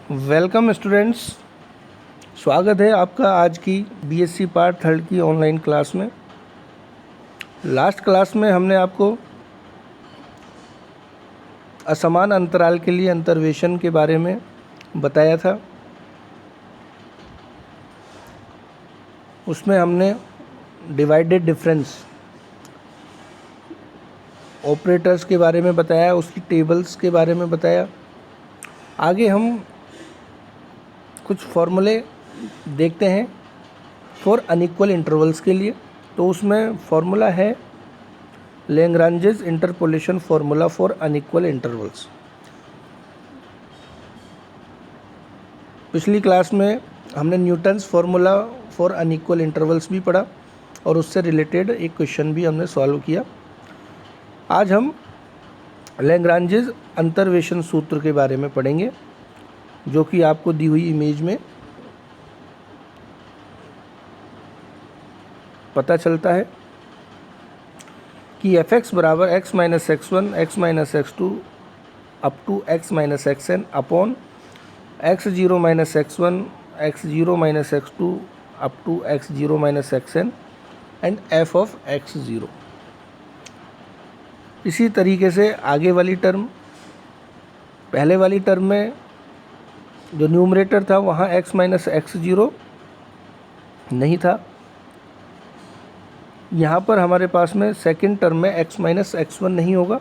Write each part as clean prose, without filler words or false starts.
Welcome students, स्वागत है आपका आज की बीएससी पार्ट थर्ड की ऑनलाइन क्लास में। लास्ट क्लास में हमने आपको असमान अंतराल के लिए अंतर्वेशन के बारे में बताया था। उसमें हमने डिवाइडेड डिफरेंस ऑपरेटर्स के बारे में बताया, उसकी टेबल्स के बारे में बताया। आगे हम कुछ फॉर्मूले देखते हैं फॉर अनइक्वल इंटरवल्स के लिए। तो उसमें फॉर्मूला है Lagrange's interpolation formula for unequal intervals. पिछली क्लास में हमने Newton's formula for unequal intervals भी पढ़ा और उससे रिलेटेड एक क्वेश्चन भी हमने सॉल्व किया। आज हम लैग्रांजेस अंतर्वेशन सूत्र के बारे में पढ़ेंगे, जो कि आपको दी हुई इमेज में पता चलता है कि f(x) बराबर x minus x1 x minus x2 up to x minus xn upon x0 minus x1 x0 minus x2 up to x0 minus xn and f of x0। इसी तरीके से आगे वाली टर्म, पहले वाली टर्म में जो न्यूमरेटर था वहाँ x माइनस x0 नहीं था। यहाँ पर हमारे पास में सेकंड टर्म में x माइनस x1 नहीं होगा,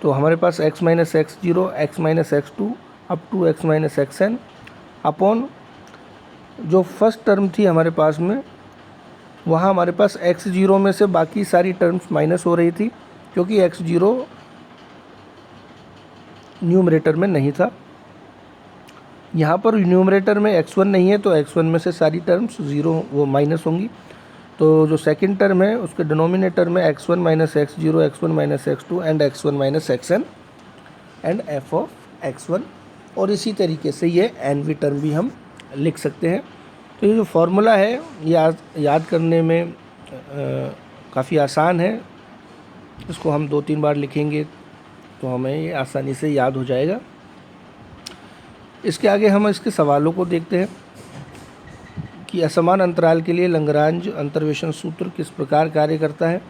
तो हमारे पास x minus x0 x minus x2 up to x minus xn upon जो फर्स्ट टर्म थी हमारे पास में, वहाँ हमारे पास x0 में से बाकी सारी टर्म्स माइनस हो रही थी क्योंकि x0 न्यूमरेटर में नहीं था। यहाँ पर न्यूमरेटर में x1 नहीं है तो x1 में से सारी टर्म्स ज़ीरो वो माइनस होंगी। तो जो सेकंड टर्म है उसके डिनोमिनेटर में x1 minus x0 x1 minus x2 and x1 minus xn and f of x1, और इसी तरीके से ये nवी टर्म भी हम लिख सकते हैं। तो ये जो फार्मूला है याद करने में काफ़ी आसान है। इसको हम 2-3 बार लिखेंगे तो हमें ये आसानी से याद हो जाएगा। इसके आगे हम इसके सवालों को देखते हैं कि असमान अंतराल के लिए लैग्रांज अंतर्वेशन सूत्र किस प्रकार कार्य करता है।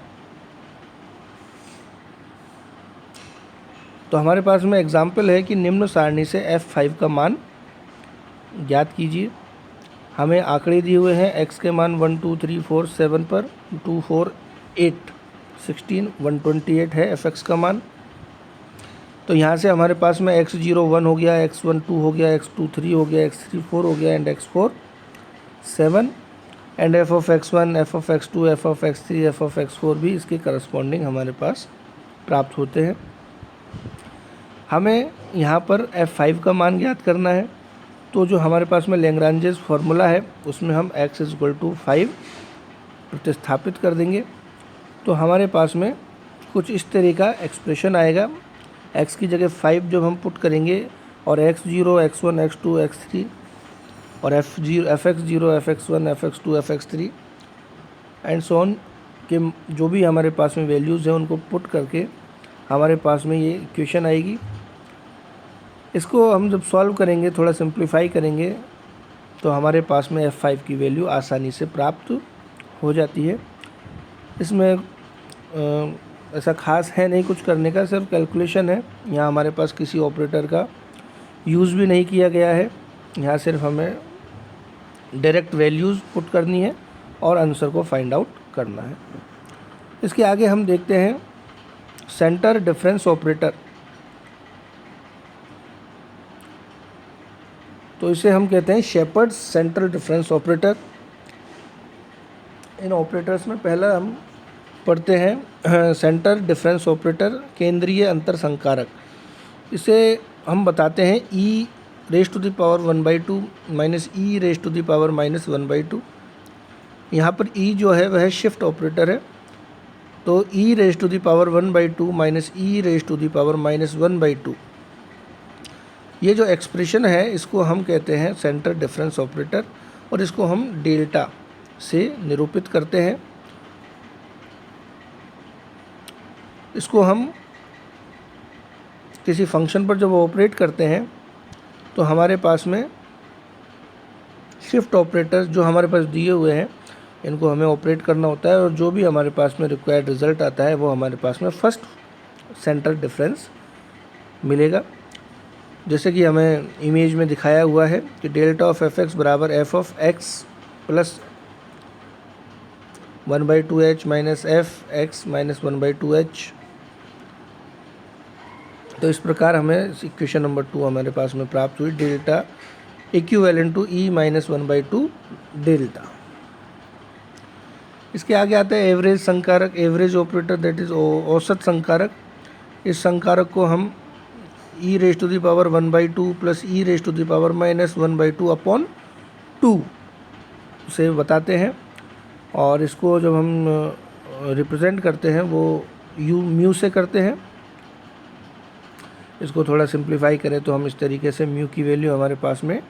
तो हमारे पास में एग्जाम्पल है कि निम्न सारणी से f5 का मान ज्ञात कीजिए। हमें आंकड़े दिए हुए हैं, x के मान 1 2 3 4 7 पर 2 4 8 16 128 है fx का मान। तो यहाँ से हमारे पास में x0 1 हो गया, x1 2 हो गया, x2 3 हो गया, x3 4 हो गया and x4 7 and f of x1 f of x2 f of x3 f of x4 भी इसके करस्पॉन्डिंग हमारे पास प्राप्त होते हैं। हमें यहाँ पर f5 का मान ज्ञात करना है। तो जो हमारे पास में लैग्रांजेस फार्मूला है उसमें हम x इक्वल टू 5 प्रतिस्थापित कर देंगे तो हमारे पास में कुछ इस तरह का एक्सप्रेशन आएगा। x की जगह 5 जब हम पुट करेंगे और x0 x1 x2 x3 और fx0 fx1 fx2 fx3 and so on के जो भी हमारे पास में वैल्यूज़ हैं उनको पुट करके हमारे पास में ये इक्वेशन आएगी। इसको हम जब सॉल्व करेंगे, थोड़ा सिंप्लीफाई करेंगे, तो हमारे पास में f5 की वैल्यू आसानी से प्राप्त हो जाती है। इसमें ऐसा खास है नहीं कुछ करने का, सिर्फ कैलकुलेशन है। यहाँ हमारे पास किसी ऑपरेटर का यूज़ भी नहीं किया गया है। यहाँ सिर्फ हमें डायरेक्ट वैल्यूज़ पुट करनी है और आंसर को फाइंड आउट करना है। इसके आगे हम देखते हैं सेंटर डिफरेंस ऑपरेटर। तो इसे हम कहते हैं शेपर्ड्स सेंटर डिफरेंस ऑपरेटर। इन ऑपरेटर्स में पहला हम पढ़ते हैं सेंटर डिफरेंस ऑपरेटर, केंद्रीय अंतर संकारक। इसे हम बताते हैं e raise to the power 1/2 minus e raise to the power minus 1/2। यहाँ पर e जो है वह शिफ्ट ऑपरेटर है, तो e raise to the power 1/2 minus e raise to the power minus 1/2, ये जो एक्सप्रेशन है इसको हम कहते हैं सेंटर डिफरेंस ऑपरेटर और इसको हम डेल्टा से निरूपित करते हैं। इसको हम किसी फंक्शन पर जब ऑपरेट करते हैं तो हमारे पास में शिफ्ट ऑपरेटर्स जो हमारे पास दिए हुए हैं इनको हमें ऑपरेट करना होता है, और जो भी हमारे पास में रिक्वायर्ड रिज़ल्ट आता है वो हमारे पास में फर्स्ट सेंटर डिफरेंस मिलेगा। जैसे कि हमें इमेज में दिखाया हुआ है कि डेल्टा ऑफ एफ एक्स बराबर F of x plus 1/2h minus F x minus 1/2h। तो इस प्रकार हमें इक्वेशन नंबर 2 हमारे पास में प्राप्त हुई, delta equivalent to E minus 1/2 delta. इसके आगे आता है एवरेज संकारक, एवरेज ऑपरेटर, दैट इज औसत संकारक। इस संकारक को हम e raise to the power 1/2 plus e raise to the power minus 1/2 upon 2 से बताते हैं, और इसको जब हम रिप्रेजेंट करते हैं वो यू म्यू से करते हैं। इसको थोड़ा सिंप्लीफाई करें तो हम इस तरीके से म्यू की वैल्यू हमारे पास में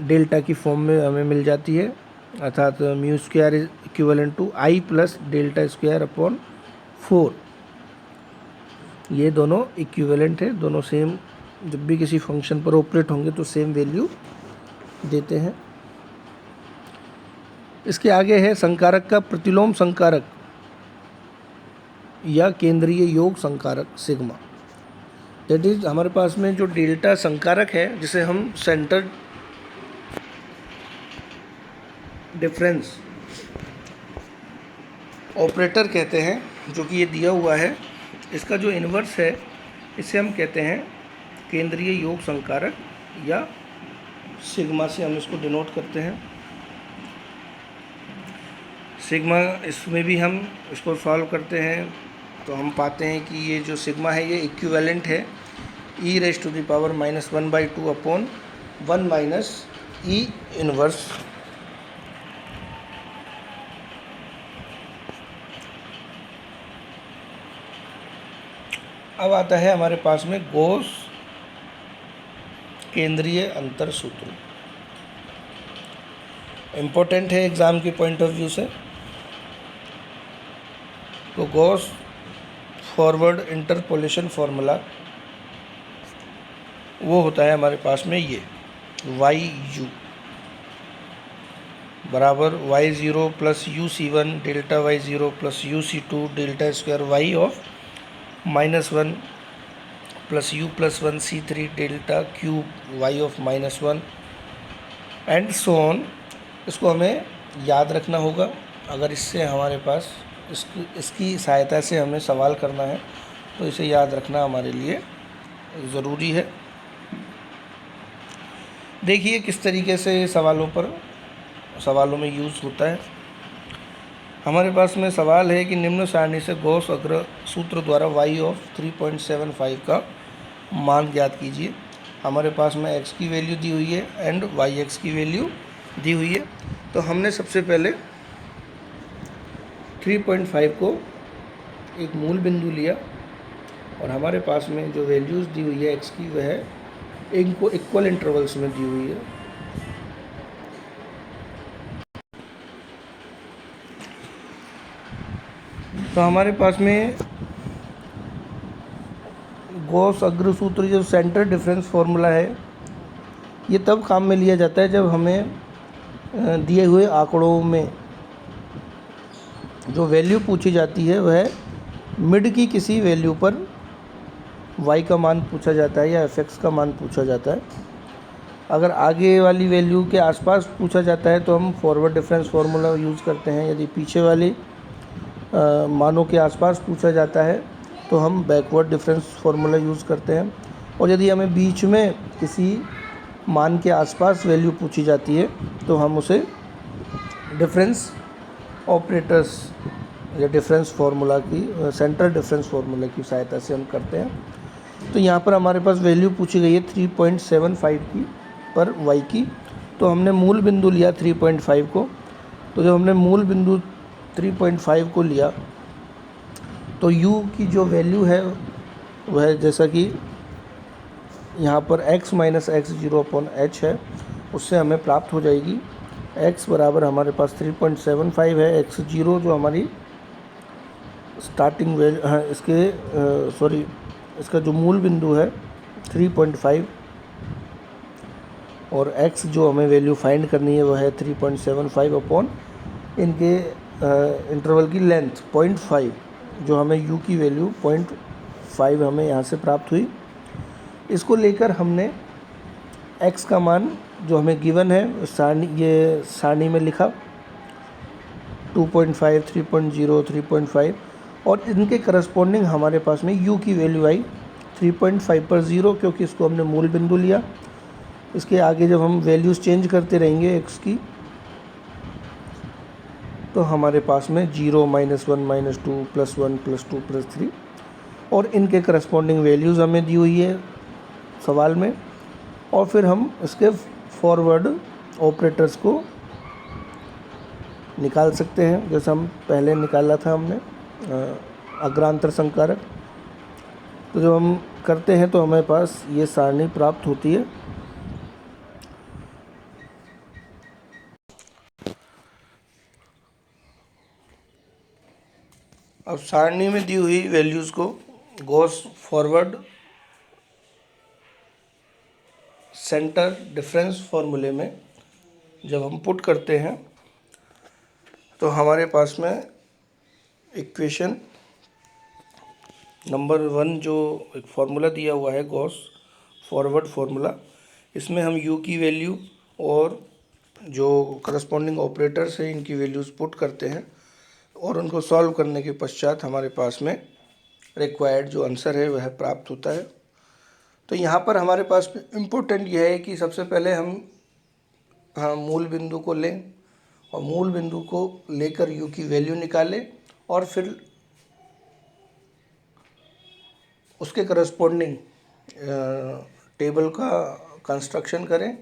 डेल्टा की फॉर्म में हमें मिल जाती है, अर्थात mu square is equivalent to I plus delta square upon 4। ये दोनों इक्विवेलेंट है, दोनों सेम, जब भी किसी फंक्शन पर ऑपरेट होंगे तो सेम वैल्यू देते हैं। इसके आगे है संकारक का प्रतिलोम संकारक या केंद्रीय योग संकारक सिग्मा। दैट इज हमारे पास में जो डेल्टा संकारक है जिसे हम सेंटर डिफरेंस ऑपरेटर कहते हैं, जो कि ये दिया हुआ है, इसका जो इन्वर्स है इसे हम कहते हैं केंद्रीय योग संकारक या सिग्मा से हम इसको डिनोट करते हैं। सिग्मा, इसमें भी हम इसको सॉल्व करते हैं तो हम पाते हैं कि ये जो सिग्मा है ये इक्विवेलेंट है e raise to the power minus 1/2 upon 1 minus e inverse. अब आता है हमारे पास में गॉस केंद्रीय अंतर सूत्र, इम्पोर्टेंट है एग्ज़ाम के पॉइंट ऑफ व्यू से। तो गॉस फॉरवर्ड इंटरपोलेशन फार्मूला वो होता है हमारे पास में ये वाई यू बराबर y0 plus UC1 delta y0 plus UC2 delta square y of -1 plus u plus 1 C3 delta cube y of -1 and so on. इसको हमें याद रखना होगा। अगर इससे हमारे पास इसकी सहायता से हमें सवाल करना है तो इसे याद रखना हमारे लिए ज़रूरी है। देखिए किस तरीके से सवालों में यूज़ होता है। हमारे पास में सवाल है कि निम्न सारणी से गॉस अग्र सूत्र द्वारा y ऑफ 3.75 का मान ज्ञात कीजिए। हमारे पास में x की वैल्यू दी हुई है एंड yx की वैल्यू दी हुई है। तो हमने सबसे पहले 3.5 को एक मूल बिंदु लिया और हमारे पास में जो वैल्यूज़ दी हुई है x की वह इनको इक्वल इंटरवल्स में दी हुई है। तो हमारे पास में गॉस अग्र सूत्र जो सेंटर डिफरेंस फार्मूला है ये तब काम में लिया जाता है जब हमें दिए हुए आंकड़ों में जो वैल्यू पूछी जाती है वह मिड की किसी वैल्यू पर y का मान पूछा जाता है या f(x) का मान पूछा जाता है। अगर आगे वाली वैल्यू के आसपास पूछा जाता है तो हम फॉरवर्ड डिफरेंस फार्मूला यूज़ करते हैं। यदि पीछे वाले मानों के आसपास पूछा जाता है तो हम बैकवर्ड डिफरेंस फार्मूला यूज़ करते हैं। और यदि हमें बीच में किसी मान के आसपास वैल्यू पूछी जाती है तो हम उसे डिफरेंस ऑपरेटर्स या डिफरेंस फार्मूला की सेंटर डिफरेंस फार्मूला की सहायता से हम करते हैं। तो यहाँ पर हमारे पास वैल्यू पूछी गई है 3.75 की पर y की। तो हमने मूल बिंदु लिया 3.5 को। तो जब हमने मूल बिंदु 3.5 को लिया तो u की जो वैल्यू है वह जैसा कि यहाँ पर x minus x0 upon h है उससे हमें प्राप्त हो जाएगी। x बराबर हमारे पास 3.75 है, x0 जो हमारी स्टार्टिंग वैल्यू है इसका जो मूल बिंदु है 3.5 और x जो हमें वैल्यू फाइंड करनी है वो है 3.75 अपॉन इनके इंटरवल की लेंथ 0.5, जो हमें u की वैल्यू 0.5 हमें यहाँ से प्राप्त हुई। इसको लेकर हमने x का मान जो हमें गिवन है ये सारणी में लिखा 2.5, 3.0, 3.5 और इनके करस्पॉन्डिंग हमारे पास में u की वैल्यू आई 3.5 पर 0, क्योंकि इसको हमने मूल बिंदु लिया। इसके आगे जब हम वैल्यूज़ चेंज करते रहेंगे x की, तो हमारे पास में 0, -1, -2, +1, +2, +3 और इनके करस्पॉन्डिंग वैल्यूज़ हमें दी हुई है सवाल में। और फिर हम इसके फॉरवर्ड ऑपरेटर्स को निकाल सकते हैं, जैसे हम पहले निकाला था हमने अग्रांतर संकारक। तो जब हम करते हैं तो हमारे पास ये सारणी प्राप्त होती है। अब सारणी में दी हुई वैल्यूज़ को गॉस फॉरवर्ड सेंटर डिफरेंस फार्मूले में जब हम पुट करते हैं तो हमारे पास में इक्वेशन नंबर 1 जो एक फार्मूला दिया हुआ है गॉस फॉरवर्ड फार्मूला, इसमें हम u की वैल्यू और जो करस्पॉन्डिंग ऑपरेटर्स हैं इनकी वैल्यूज़ पुट करते हैं और उनको सॉल्व करने के पश्चात हमारे पास में रिक्वायर्ड जो आंसर है वह प्राप्त होता है। तो यहाँ पर हमारे पास इम्पोर्टेंट यह है कि सबसे पहले हम मूल बिंदु को लें और मूल बिंदु को लेकर u की वैल्यू निकालें और फिर उसके करस्पॉन्डिंग टेबल का कंस्ट्रक्शन करें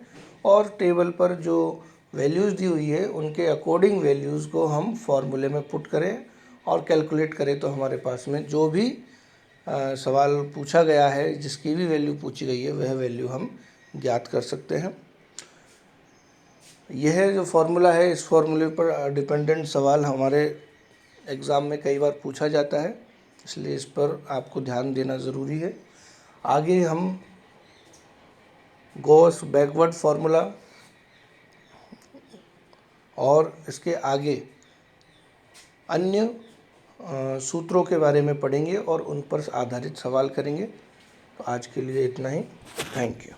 और टेबल पर जो वैल्यूज़ दी हुई है उनके अकॉर्डिंग वैल्यूज़ को हम फार्मूले में पुट करें और कैलकुलेट करें। तो हमारे पास में जो भी सवाल पूछा गया है, जिसकी भी वैल्यू पूछी गई है, वह वैल्यू हम ज्ञात कर सकते हैं। यह जो फार्मूला है, इस फार्मूले पर डिपेंडेंट सवाल हमारे एग्ज़ाम में कई बार पूछा जाता है, इसलिए इस पर आपको ध्यान देना ज़रूरी है। आगे हम गॉस बैकवर्ड फार्मूला और इसके आगे अन्य सूत्रों के बारे में पढ़ेंगे और उन पर आधारित सवाल करेंगे। तो आज के लिए इतना ही। Thank you.